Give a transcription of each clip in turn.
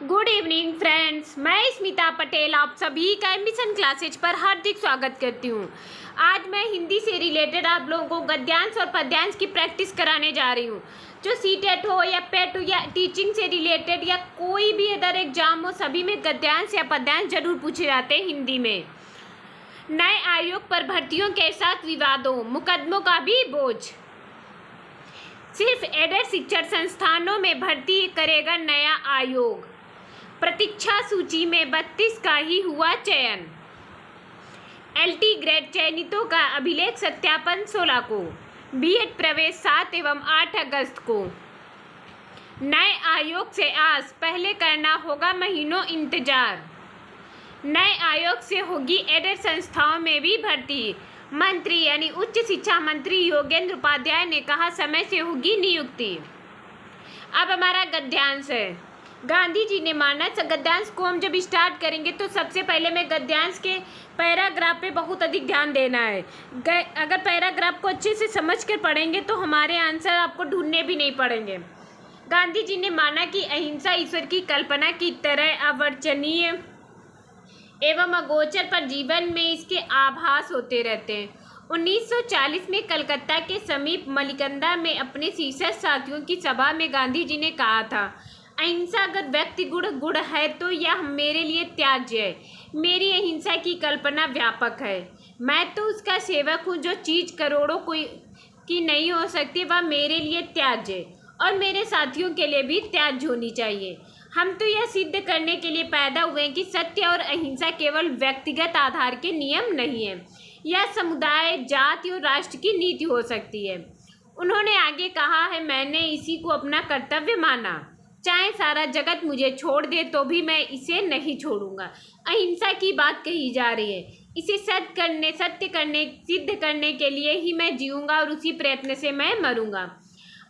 Good evening friends, मैं स्मिता पटेल आप सभी का एम्बिशन क्लासेज पर हार्दिक स्वागत करती हूँ। आज मैं हिंदी से रिलेटेड आप लोगों को गद्यांश और पद्यांश की प्रैक्टिस कराने जा रही हूँ। जो सीटेट हो या पेट हो या टीचिंग से रिलेटेड या कोई भी अदर एग्जाम हो, सभी में गद्यांश या पद्यांश जरूर पूछे जाते हैं हिंदी में। नए आयोग पर भर्तियों के साथ विवादों, मुकदमों का भी बोझ। सिर्फ एडेड शिक्षण संस्थानों में भर्ती करेगा नया आयोग। प्रतीक्षा सूची में 32 का ही हुआ चयन। एलटी ग्रेड चयनितों का अभिलेख सत्यापन 16 को। बीएड प्रवेश 7 एवं 8 अगस्त को। नए आयोग से आस, पहले करना होगा महीनों इंतजार। नए आयोग से होगी एडेड संस्थाओं में भी भर्ती। मंत्री यानी उच्च शिक्षा मंत्री योगेंद्र उपाध्याय ने कहा समय से होगी नियुक्ति। अब हमारा गद्यांश है। गांधी जी ने माना। गद्यांश को हम जब स्टार्ट करेंगे तो सबसे पहले में गद्यांश के पैराग्राफ पे बहुत अधिक ध्यान देना है। अगर पैराग्राफ को अच्छे से समझ कर पढ़ेंगे तो हमारे आंसर आपको ढूंढने भी नहीं पड़ेंगे। गांधी जी ने माना कि अहिंसा ईश्वर की कल्पना की तरह अवर्चनीय एवं अगोचर, पर जीवन में इसके आभास होते रहते हैं। 1940 में कलकत्ता के समीप मलिकंदा में अपने शीर्ष साथियों की सभा में गांधी जी ने कहा था, अहिंसा अगर व्यक्ति गुण है तो यह मेरे लिए त्याज्य है। मेरी अहिंसा की कल्पना व्यापक है। मैं तो उसका सेवक हूँ। जो चीज़ करोड़ों की नहीं हो सकती वह मेरे लिए त्याज्य है और मेरे साथियों के लिए भी त्याज्य होनी चाहिए। हम तो यह सिद्ध करने के लिए पैदा हुए हैं कि सत्य और अहिंसा केवल व्यक्तिगत आधार के नियम नहीं है, यह समुदाय, जाति और राष्ट्र की नीति हो सकती है। उन्होंने आगे कहा है, मैंने इसी को अपना कर्तव्य माना। चाहे सारा जगत मुझे छोड़ दे तो भी मैं इसे नहीं छोड़ूंगा। अहिंसा की बात कही जा रही है। इसे सिद्ध करने के लिए ही मैं जीऊंगा और उसी प्रयत्न से मैं मरूंगा।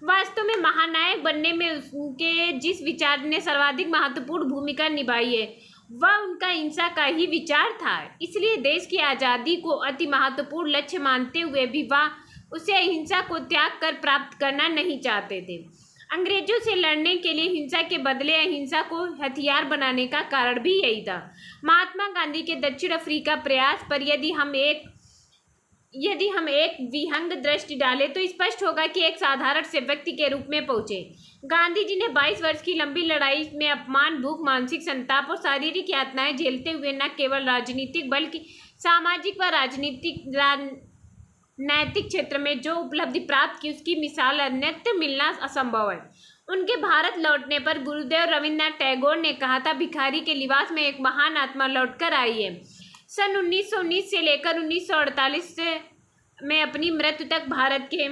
वास्तव में महानायक बनने में उनके जिस विचार ने सर्वाधिक महत्वपूर्ण भूमिका निभाई है वह उनका अहिंसा का ही विचार था। इसलिए देश की आज़ादी को अति महत्वपूर्ण लक्ष्य मानते हुए भी वह उसे अहिंसा को त्याग कर प्राप्त करना नहीं चाहते थे। अंग्रेजों से लड़ने के लिए हिंसा के बदले अहिंसा को हथियार बनाने का कारण भी यही था। महात्मा गांधी के दक्षिण अफ्रीका प्रयास पर यदि हम एक विहंग दृष्टि डालें तो स्पष्ट होगा कि एक साधारण से व्यक्ति के रूप में पहुंचे। गांधी जी ने 22 वर्ष की लंबी लड़ाई में अपमान, भूख, मानसिक संताप और शारीरिक यातनाएं झेलते हुए न केवल राजनीतिक बल्कि सामाजिक व नैतिक क्षेत्र में जो उपलब्धि प्राप्त की उसकी मिसाल अन्यत्र मिलना असंभव है। उनके भारत लौटने पर गुरुदेव रविन्द्रनाथ टैगोर ने कहा था, भिखारी के लिबास में एक महान आत्मा लौटकर आई है। सन 1919 से लेकर 1948 में अपनी मृत्यु तक भारत के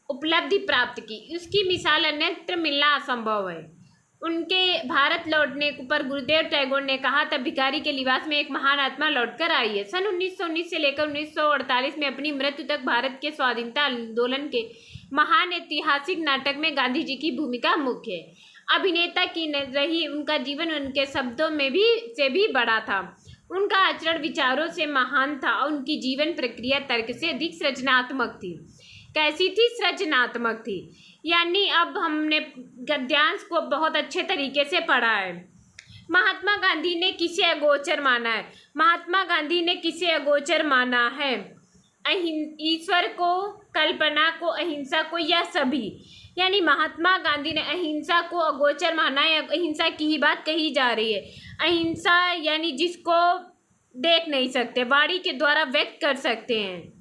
उपलब्धि प्राप्त की, उसकी मिसाल अन्यत्र मिलना असंभव है। उनके भारत लौटने पर गुरुदेव टैगोर ने कहा था, भिखारी के लिबास में एक महान आत्मा लौटकर आई है। सन 1919 से लेकर 1948 में अपनी मृत्यु तक भारत के स्वाधीनता आंदोलन के महान ऐतिहासिक नाटक में गांधी जी की भूमिका मुख्य है। अभिनेता की रही उनका जीवन उनके शब्दों में से भी बड़ा था। उनका आचरण विचारों से महान था और उनकी जीवन प्रक्रिया तर्क से अधिक सृजनात्मक थी। कैसी थी? सृजनात्मक थी। यानी अब हमने गद्यांश को बहुत अच्छे तरीके से पढ़ा है। महात्मा गांधी ने किसे अगोचर माना है? महात्मा गांधी ने किसे अगोचर माना है? ईश्वर को, कल्पना को, अहिंसा को, या सभी। यानी महात्मा गांधी ने अहिंसा को अगोचर माना है। अहिंसा की ही बात कही जा रही है। अहिंसा यानी जिसको देख नहीं सकते, वाणी के द्वारा व्यक्त कर सकते हैं।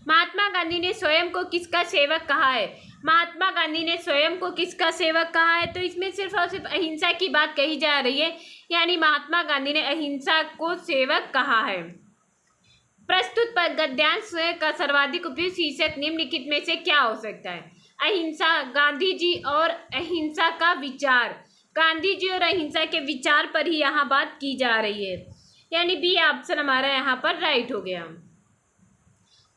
महात्मा गांधी ने स्वयं को किसका सेवक कहा है? महात्मा गांधी ने स्वयं को किसका सेवक कहा है? तो इसमें सिर्फ और सिर्फ अहिंसा की बात कही जा रही है। यानी महात्मा गांधी ने अहिंसा को सेवक कहा है। प्रस्तुत पर गद्यांश का सर्वाधिक उपयुक्त शीर्षक निम्नलिखित में से क्या हो सकता है? अहिंसा, गांधी जी और अहिंसा का विचार। गांधी जी और अहिंसा के विचार पर ही यहाँ बात की जा रही है। यानी बी ऑप्शन हमारा यहाँ पर राइट हो गया।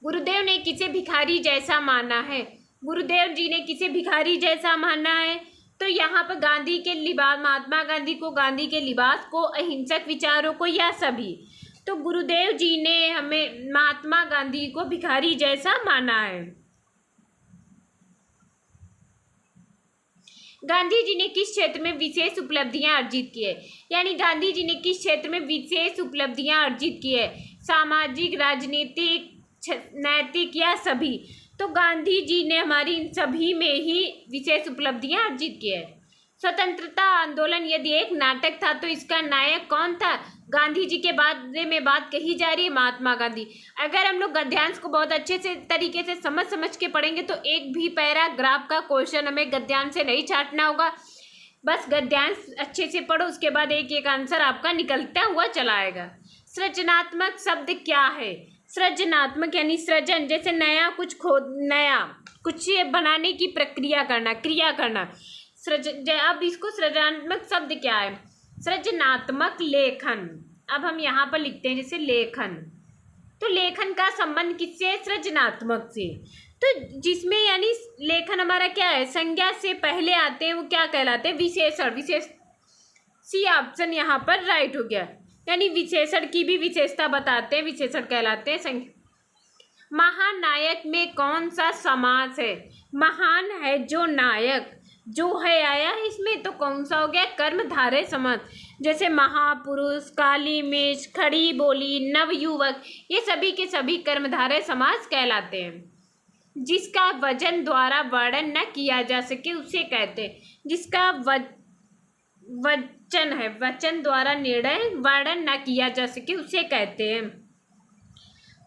गुरुदेव ने किसे भिखारी जैसा माना है? गुरुदेव जी ने किसे भिखारी जैसा माना है? तो यहाँ पर गांधी के लिबास, महात्मा गांधी को, गांधी के लिबास को, अहिंसक विचारों को, या सभी। तो गुरुदेव जी ने हमें महात्मा गांधी को भिखारी जैसा माना है। गांधी जी ने किस क्षेत्र में विशेष उपलब्धियां अर्जित की है? यानी गांधी जी ने किस क्षेत्र में विशेष उपलब्धियां अर्जित की है? सामाजिक, राजनीतिक, नैतिक या सभी? तो गांधी जी ने हमारी इन सभी में ही विशेष उपलब्धियां अर्जित की है। स्वतंत्रता आंदोलन यदि एक नाटक था तो इसका नायक कौन था? गांधी जी के बारे में बात कही जा रही है, महात्मा गांधी। अगर हम लोग गद्यांश को बहुत अच्छे से तरीके से समझ के पढ़ेंगे तो एक भी पैराग्राफ का क्वेश्चन हमें गद्यांश से नहीं छाटना होगा। बस गद्यांश अच्छे से पढ़ो, उसके बाद एक एक आंसर आपका निकलता हुआ चला आएगा। सृजनात्मक शब्द क्या है? सृजनात्मक यानी सृजन, जैसे नया कुछ बनाने की प्रक्रिया करना, क्रिया करना। अब इसको सृजनात्मक शब्द क्या है? सृजनात्मक लेखन। अब हम यहाँ पर लिखते हैं जैसे लेखन, तो लेखन का संबंध किससे? सृजनात्मक से। तो जिसमें यानी लेखन हमारा क्या है? संज्ञा से पहले आते हैं, वो क्या कहलाते हैं? विशेषण। सी ऑप्शन यहाँ पर राइट हो गया। यानी विशेषण की भी विशेषता बताते हैं, विशेषण कहलाते हैं संज्ञा। महानायक में कौन सा समास है? महान है जो नायक, जो है आया इसमें, तो कौन सा हो गया? कर्मधारय समास। जैसे महापुरुष, काली मिर्च, खड़ी बोली, नवयुवक, ये सभी के सभी कर्मधारय समास कहलाते हैं। जिसका वचन द्वारा वर्णन न किया जा सके उसे कहते हैं। जिसका वचन है, वचन द्वारा निर्णय वर्णन न किया जा सके उसे कहते हैं।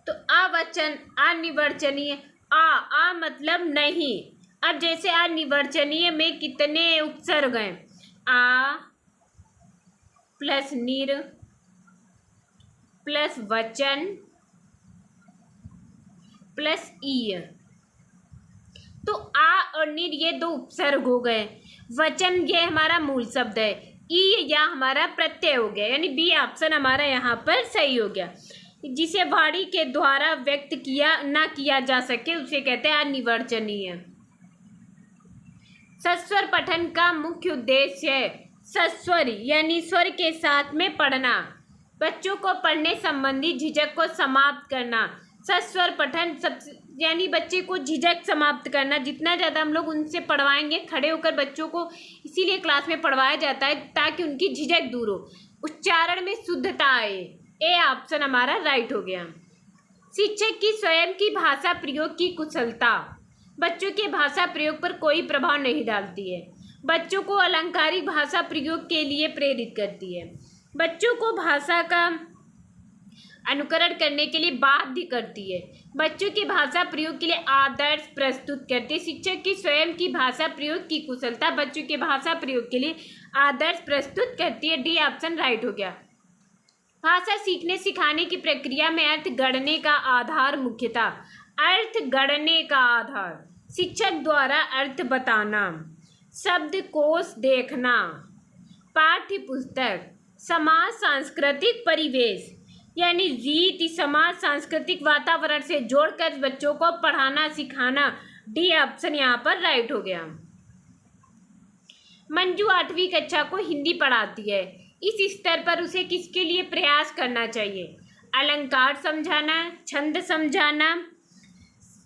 तो अवचन, अनिर्वचनीय। आ मतलब नहीं। अब जैसे अनिर्वचनीय में कितने उपसर्ग हैं? आ प्लस निर प्लस वचन प्लस ई। तो आ और निर ये दो उपसर्ग हो गए। वचन ये हमारा मूल शब्द है, ई या हमारा प्रत्यय हो गया, यानी बी ऑप्शन हमारा यहाँ पर सही हो गया। जिसे वाणी के द्वारा व्यक्त किया जा सके उसे कहते हैं अनिर्वचनीय। सस्वर पठन का मुख्य उद्देश्य है सस्वर यानी स्वर के साथ में पढ़ना, बच्चों को पढ़ने संबंधी झिझक को समाप्त करना। सस्वर पठन यानी बच्चे को झिझक समाप्त करना। जितना ज़्यादा हम लोग उनसे पढ़वाएंगे, खड़े होकर बच्चों को इसीलिए क्लास में पढ़वाया जाता है ताकि उनकी झिझक दूर हो, उच्चारण में शुद्धता आए। ए ऑप्शन हमारा राइट हो गया। शिक्षक की स्वयं की भाषा प्रयोग की कुशलता बच्चों के भाषा प्रयोग पर कोई प्रभाव नहीं डालती है, बच्चों को अलंकारिक भाषा प्रयोग के लिए प्रेरित करती है, बच्चों को भाषा का अनुकरण करने के लिए बाध्य करती है, बच्चों की भाषा प्रयोग के लिए आदर्श प्रस्तुत करती है। शिक्षक की स्वयं की भाषा प्रयोग की कुशलता बच्चों के भाषा प्रयोग के लिए आदर्श प्रस्तुत करती है। डी ऑप्शन राइट हो गया। भाषा सीखने सिखाने की प्रक्रिया में अर्थ गढ़ने का आधार मुख्यतः अर्थ गढ़ने का आधार, शिक्षक द्वारा अर्थ बताना, शब्दकोश देखना, पाठ्य पुस्तक, समाज सांस्कृतिक परिवेश यानी रीति समाज सांस्कृतिक वातावरण से जोड़कर बच्चों को पढ़ाना सिखाना। डी ऑप्शन यहाँ पर राइट हो गया। मंजू 8वीं कक्षा को हिंदी पढ़ाती है, इस स्तर पर उसे किसके लिए प्रयास करना चाहिए? अलंकार समझाना, छंद समझाना,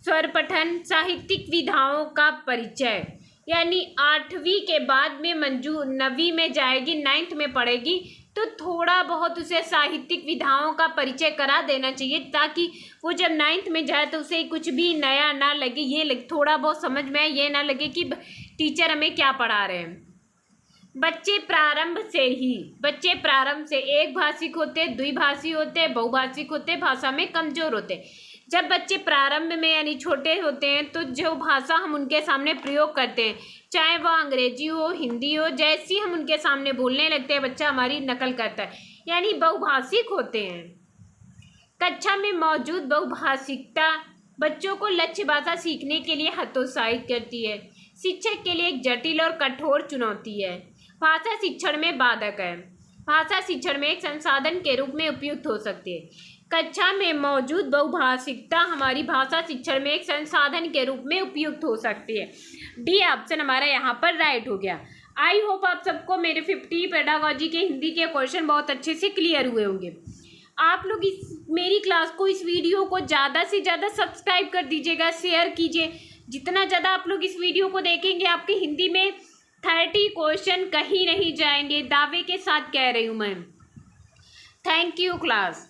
स्वर पठन, साहित्यिक विधाओं का परिचय। यानी 8वीं के बाद में मंजू 9वीं में जाएगी, 9th में पढ़ेगी, तो थोड़ा बहुत उसे साहित्यिक विधाओं का परिचय करा देना चाहिए ताकि वो जब 9th में जाए तो उसे कुछ भी नया ना लगे, थोड़ा बहुत समझ में आए, ये ना लगे कि टीचर हमें क्या पढ़ा रहे हैं। बच्चे प्रारंभ से एक भाषिक होते, द्विभाषी होते, बहुभाषिक होते, भाषा में कमजोर होते। जब बच्चे प्रारंभ में यानी छोटे होते हैं तो जो भाषा हम उनके सामने प्रयोग करते हैं, चाहे वह अंग्रेजी हो, हिंदी हो, जैसी हम उनके सामने बोलने लगते हैं बच्चा हमारी नकल करता है, यानी बहुभाषिक होते हैं। कक्षा में मौजूद बहुभाषिकता बच्चों को लक्ष्य भाषा सीखने के लिए हतोत्साहित करती है, शिक्षक के लिए एक जटिल और कठोर चुनौती है। भाषा शिक्षण में बाधक है, भाषा शिक्षण में एक संसाधन के रूप में उपयुक्त हो सकती है। कक्षा में मौजूद बहुभाषिकता हमारी भाषा शिक्षण में एक संसाधन के रूप में उपयुक्त हो सकती है। डी ऑप्शन हमारा यहाँ पर राइट हो गया। आई होप आप सबको मेरे 50 पेडागॉजी के हिंदी के क्वेश्चन बहुत अच्छे से क्लियर हुए होंगे। आप लोग मेरी क्लास को, इस वीडियो को ज़्यादा से ज़्यादा सब्सक्राइब कर दीजिएगा, शेयर कीजिए। जितना ज़्यादा आप लोग इस वीडियो को देखेंगे आपके हिंदी में 30 क्वेश्चन कहीं नहीं जाएंगे, दावे के साथ कह रही हूँ मैं। Thank you class.